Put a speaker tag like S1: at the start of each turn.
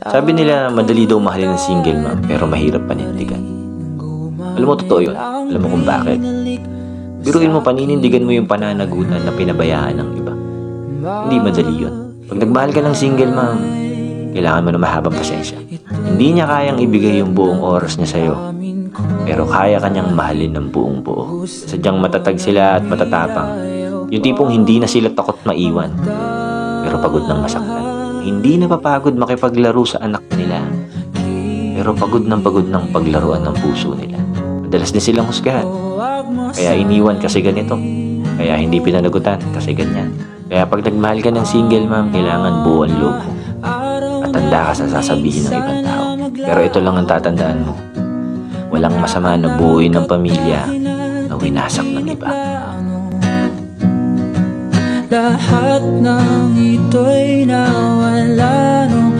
S1: Sabi nila madali daw mahalin ng single mom pero mahirap panindigan. Alam mo, totoo yun. Alam mo kung bakit. Biruin mo, paninindigan mo yung pananagutan na pinabayaan ng iba. Hindi madali yun. Pag nagmahal ka ng single mom, kailangan mo na mahabang pasensya. Hindi niya kayang ibigay yung buong oras niya sa'yo, pero kaya kanyang mahalin ng buong buo. Sadyang matatag sila at matatapang. Yung tipong hindi na sila takot maiwan, pero pagod ng masaktan. Hindi napapagod makipaglaro sa anak nila, pero pagod ng paglaruan ng puso nila. Madalas din silang husgahan. Kaya iniwan kasi ganito. Kaya hindi pinanagutan kasi ganyan. Kaya pag nagmahal ka ng single mom, kailangan buo ang loob mo. At tanda ka sa sasabihin ng ibang tao. Pero ito lang ang tatandaan mo. Walang masama na buuin ng pamilya na winasak ng iba.
S2: Lahat ng ito'y nawala nung